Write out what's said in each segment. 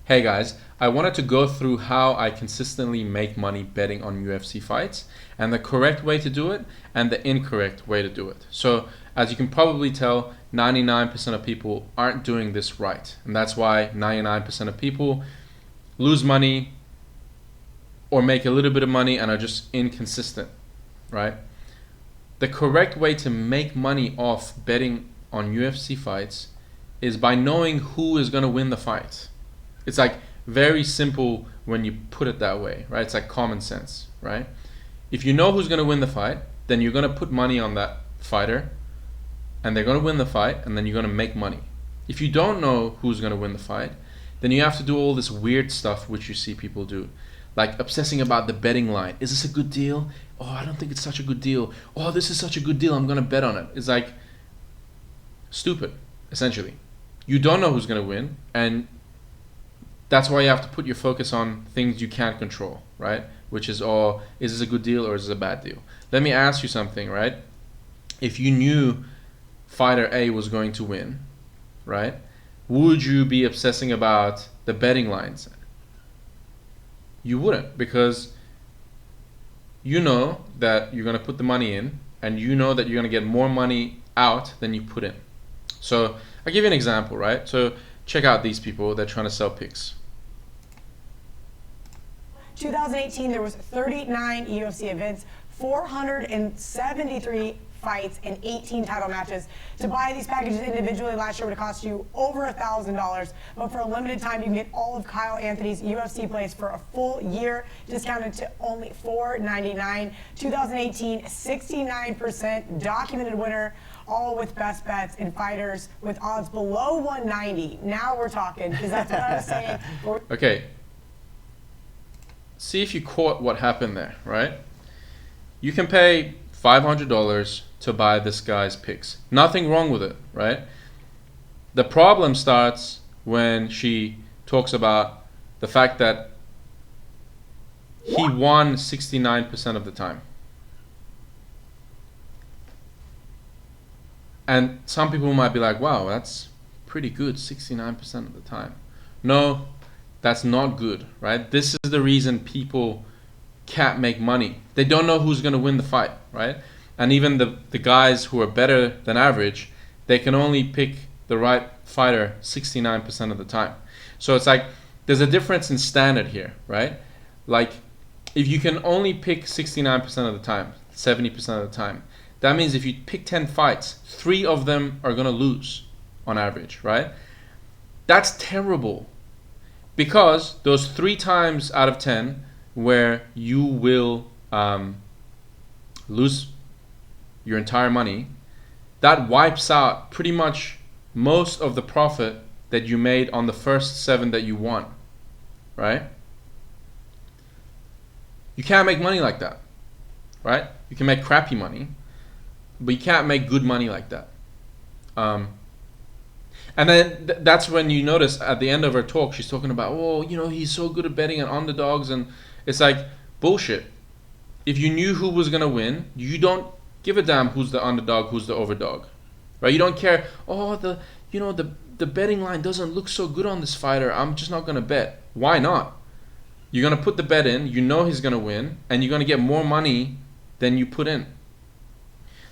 Hey guys, I wanted to go through how I consistently make money betting on UFC fights and the correct way to do it and the incorrect way to do it. So, as you can probably tell, 99% of people aren't doing this right. And that's why 99% of people lose money or make a little bit of money and are just inconsistent, right? The correct way to make money off betting on UFC fights is by knowing who is going to win the fight. It's like very simple when you put it that way, right? It's like common sense, right? If you know who's going to win the fight, then you're going to put money on that fighter and they're going to win the fight and then you're going to make money. If you don't know who's going to win the fight, then you have to do all this weird stuff which you see people do. Like obsessing about the betting line. Is this a good deal? Oh, I don't think it's such a good deal. Oh, this is such a good deal. I'm going to bet on it. It's like stupid, essentially. You don't know who's going to win, and that's why you have to put your focus on things you can't control, right? Which is, oh, is this a good deal or is this a bad deal? Let me ask you something, right? If you knew fighter A was going to win, right? Would you be obsessing about the betting lines? You wouldn't, because you know that you're going to put the money in and you know that you're going to get more money out than you put in. So I'll give you an example, right? So check out these people. They're trying to sell picks. 2018, there was 39 UFC events, 473 fights, and 18 title matches. To buy these packages individually last year would have cost you over $1,000, but for a limited time, you can get all of Kyle Anthony's UFC plays for a full year, discounted to only $4.99. 2018, 69% documented winner, all with best bets and fighters with odds below 190. Now we're talking, because that's what I was saying. Okay. See if you caught what happened there, right? You can pay $500 to buy this guy's picks. Nothing wrong with it, right? The problem starts when she talks about the fact that he won 69% of the time. And some people might be like, wow, that's pretty good, 69% of the time. No, that's not good, right? This is the reason people can't make money. They don't know who's going to win the fight, right? And even the guys who are better than average, they can only pick the right fighter 69% of the time. So it's like there's a difference in standard here, right? Like if you can only pick 69% of the time, 70% of the time, that means if you pick 10 fights, 3 of them are going to lose on average, right? That's terrible, because those 3 times out of 10 where you will lose your entire money, that wipes out pretty much most of the profit that you made on the first 7 that you won, right? You can't make money like that, right? You can make crappy money, but you can't make good money like that. And then that's when you notice at the end of her talk, she's talking about, oh, you know, he's so good at betting on underdogs, and it's like bullshit. If you knew who was gonna win, you don't give a damn who's the underdog, who's the overdog, right? You don't care. Oh, the betting line doesn't look so good on this fighter. I'm just not gonna bet. Why not? You're gonna put the bet in. You know he's gonna win, and you're gonna get more money than you put in.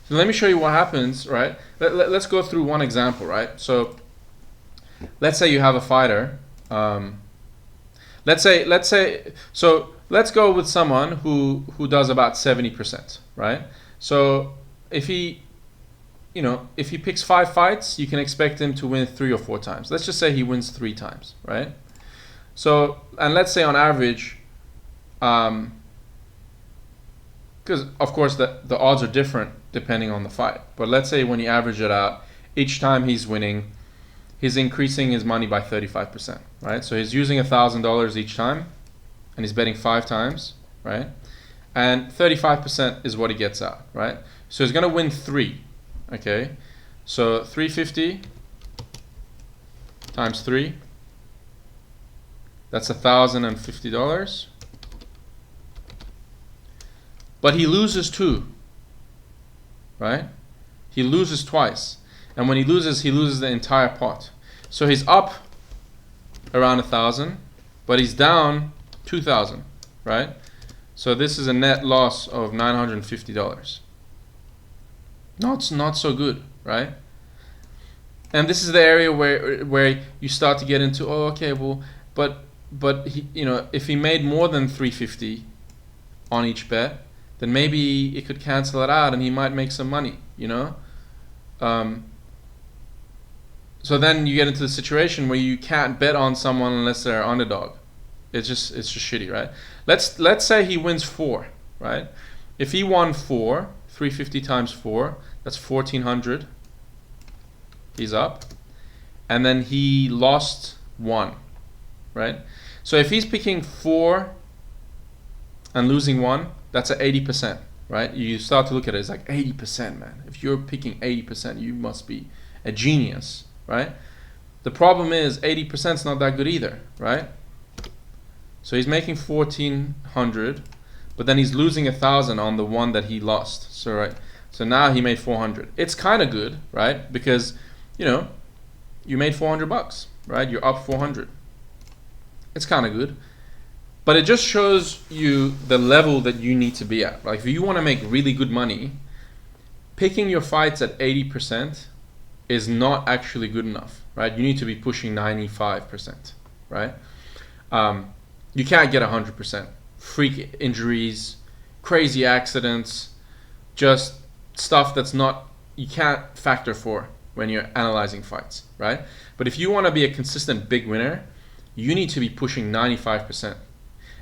So let me show you what happens, right? Let's go through one example, right? So let's say you have a fighter. Let's go with someone who does about 70%, right? So if he picks 5 fights, you can expect him to win 3 or 4 times. Let's just say he wins 3 times, right? So, and let's say on average, because of course the odds are different depending on the fight, but let's say when you average it out, each time he's winning, he's increasing his money by 35%, right? So he's using $1,000 each time, and he's betting 5 times, right? And 35% is what he gets out, right? So he's gonna win 3, okay? So 350 times 3, that's $1,050. But he loses 2, right? He loses twice. And when he loses the entire pot. So he's up around 1,000, but he's down 2,000, right? So this is a net loss of $950. Not so good, right? And this is the area where you start to get into, oh, okay, well, but he, if he made more than 350 on each bet, then maybe it could cancel it out and he might make some money, So then you get into the situation where you can't bet on someone unless they're underdog. It's just shitty, right? Let's say he wins 4, right? If he won 4, 350 times 4, that's 1,400. He's up. And then he lost 1, right? So if he's picking 4 and losing 1, that's at 80%, right? You start to look at it, it's like 80%, man. If you're picking 80%, you must be a genius, right? The problem is 80% is not that good either, right? So he's making 1,400, but then he's losing 1,000 on the one that he lost. So right, so now he made 400. It's kind of good, right? Because you made $400, right? You're up 400. It's kind of good, but it just shows you the level that you need to be at. Like if you want to make really good money, picking your fights at 80% is not actually good enough, right? You need to be pushing 95%, right? You can't get 100%. Freak injuries, crazy accidents, just stuff that's not, you can't factor for when you're analyzing fights, right? But if you want to be a consistent big winner, you need to be pushing 95%.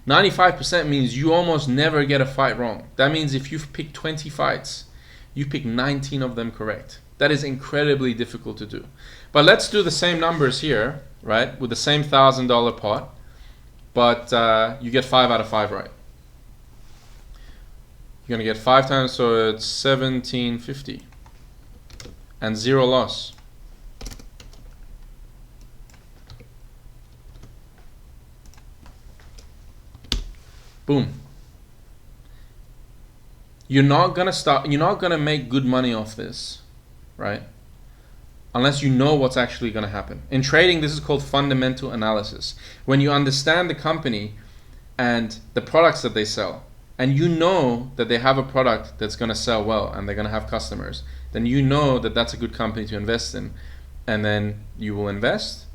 95% means you almost never get a fight wrong. That means if you've picked 20 fights, you pick 19 of them correct. That is incredibly difficult to do. But let's do the same numbers here, right? With the same $1,000 pot, but you get 5 out of 5 right. You're gonna get 5 times, so it's 1,750, and 0 loss. Boom. You're not gonna make good money off this, right? Unless you know what's actually gonna happen. In trading, this is called fundamental analysis. When you understand the company and the products that they sell, and you know that they have a product that's gonna sell well and they're gonna have customers, then you know that that's a good company to invest in, and then you will invest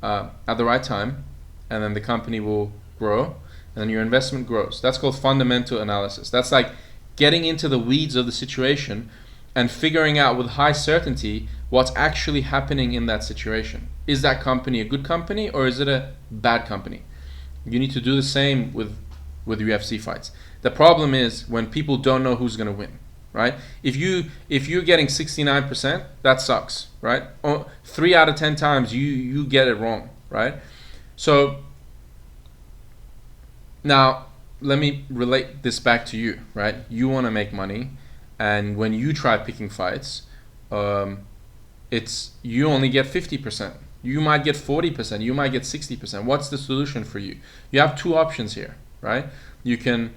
at the right time, and then the company will grow, and then your investment grows. That's called fundamental analysis. That's like getting into the weeds of the situation and figuring out with high certainty what's actually happening in that situation. Is that company a good company or is it a bad company? You need to do the same with UFC fights. The problem is when people don't know who's going to win, right? If you're getting 69%, that sucks, right? 3 out of 10 times you get it wrong, right? So now let me relate this back to you, right? You want to make money, and when you try picking fights, it's you only get 50%. You might get 40%. You might get 60%. What's the solution for you? You have 2 options here, right? You can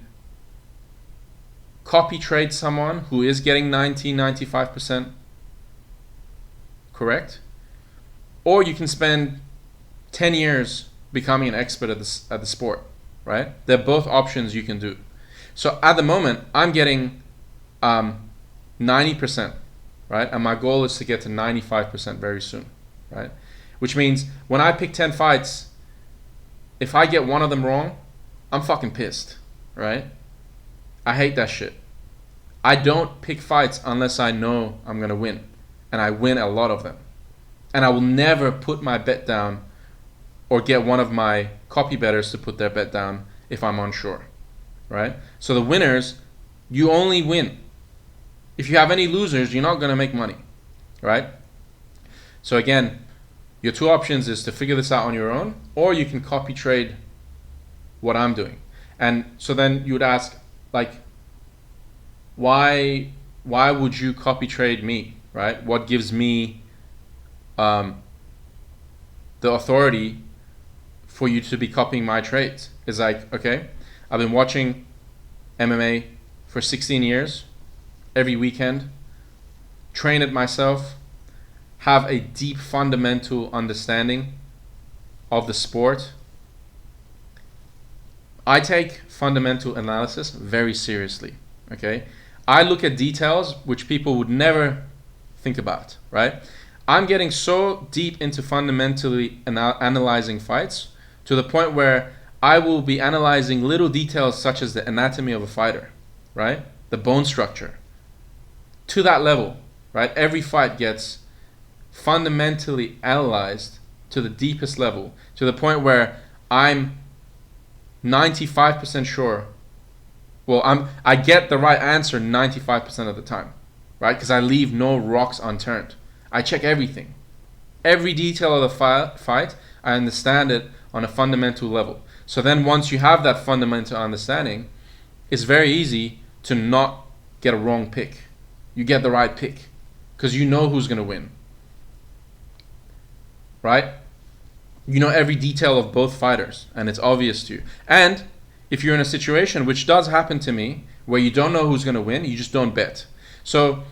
copy trade someone who is getting 95% correct, or you can spend 10 years becoming an expert at the sport, right? They're both options you can do. So at the moment, I'm getting 90%, right? And my goal is to get to 95% very soon, right? Which means when I pick 10 fights, if I get one of them wrong, I'm fucking pissed, right? I hate that shit. I don't pick fights unless I know I'm gonna win, and I win a lot of them. And I will never put my bet down or get one of my copy bettors to put their bet down if I'm unsure, right? So the winners, you only win. If you have any losers, you're not gonna make money, right? So again, your 2 options is to figure this out on your own, or you can copy trade what I'm doing. And so then you would ask, like, why would you copy trade me, right? What gives me the authority for you to be copying my trades? Is like, okay, I've been watching MMA for 16 years, every weekend, train it myself, have a deep fundamental understanding of the sport, I take fundamental analysis very seriously. Okay, I look at details which people would never think about. Right? I'm getting so deep into fundamentally analyzing fights to the point where I will be analyzing little details such as the anatomy of a fighter, right? The bone structure. To that level, right? Every fight gets fundamentally analyzed to the deepest level, to the point where I'm 95% sure. Well, I get the right answer 95% of the time, right? Because I leave no rocks unturned. I check everything. Every detail of the fight, I understand it on a fundamental level. So then once you have that fundamental understanding, it's very easy to not get a wrong pick. You get the right pick because you know who's going to win. Right? You know every detail of both fighters and it's obvious to you. And if you're in a situation, which does happen to me, where you don't know who's going to win, you just don't bet. So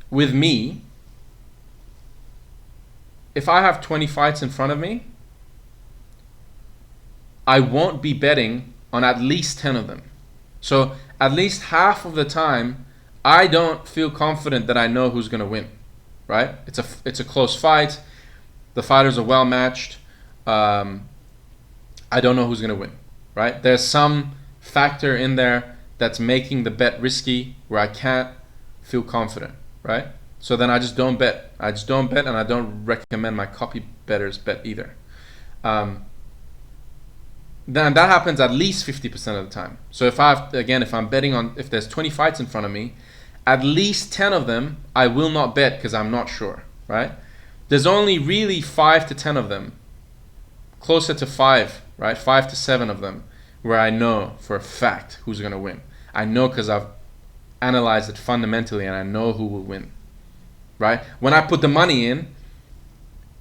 with me, if I have 20 fights in front of me, I won't be betting on at least 10 of them. So at least half of the time, I don't feel confident that I know who's going to win, right? It's a close fight. The fighters are well matched. I don't know who's going to win, right? There's some factor in there that's making the bet risky where I can't feel confident, right? So then I just don't bet. I just don't bet, and I don't recommend my copy bettors bet either. Then that happens at least 50% of the time. So if I'm betting on, if there's 20 fights in front of me, at least 10 of them I will not bet because I'm not sure, right? There's only really 5 to 10 of them, closer to 5, right? 5 to 7 of them where I know for a fact who's going to win. I know because I've analyzed it fundamentally and I know who will win, right? When I put the money in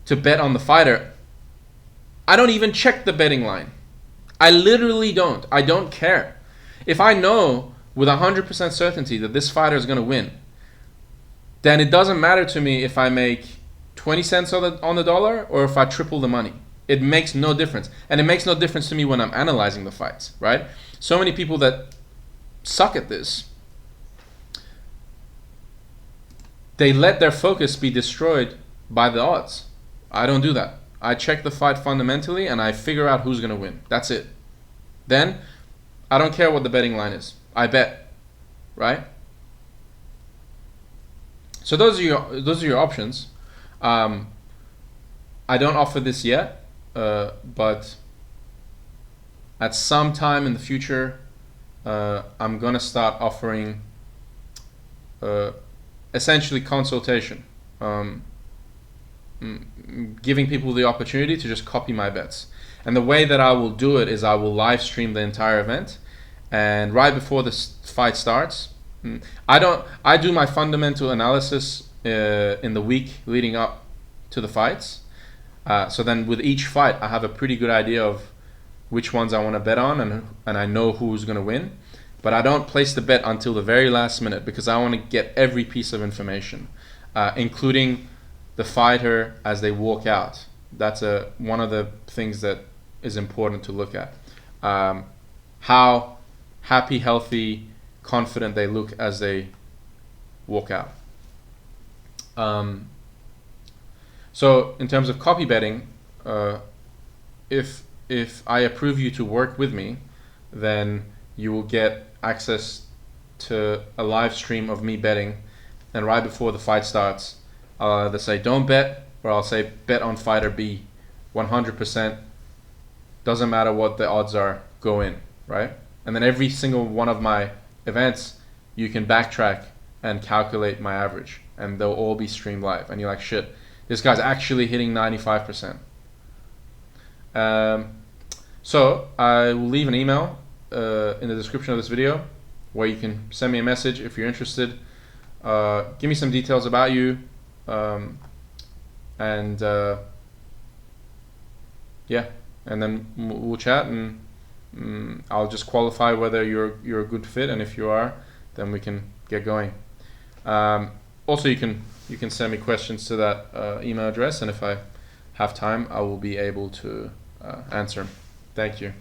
to bet on the fighter, I don't even check the betting line. I literally don't. I don't care. If I know with 100% certainty that this fighter is going to win, then it doesn't matter to me if I make 20 cents on the dollar or if I triple the money. It makes no difference. And it makes no difference to me when I'm analyzing the fights, right? So many people that suck at this, they let their focus be destroyed by the odds. I don't do that. I check the fight fundamentally and I figure out who's going to win. That's it. Then I don't care what the betting line is. I bet, right? So those are your options. I don't offer this yet, but at some time in the future, I'm gonna start offering essentially consultation. Giving people the opportunity to just copy my bets. And the way that I will do it is I will live stream the entire event, and right before the fight starts, I do my fundamental analysis in the week leading up to the fights. So then with each fight, I have a pretty good idea of which ones I want to bet on, and I know who's going to win. But I don't place the bet until the very last minute because I want to get every piece of information, including the fighter as they walk out. That's one of the things that is important to look at. How happy, healthy, confident they look as they walk out. So in terms of copy betting, if I approve you to work with me, then you will get access to a live stream of me betting, and right before the fight starts, I'll either say don't bet, or I'll say bet on fighter B, 100%. Doesn't matter what the odds are, go in, right? And then every single one of my events, you can backtrack and calculate my average, and they'll all be streamed live. And you're like, shit, this guy's actually hitting 95%. So I will leave an email in the description of this video where you can send me a message if you're interested. Give me some details about you. Yeah, and then we'll chat, and I'll just qualify whether you're a good fit, and if you are, then we can get going. Also, you can send me questions to that email address, and if I have time, I will be able to answer them. Thank you.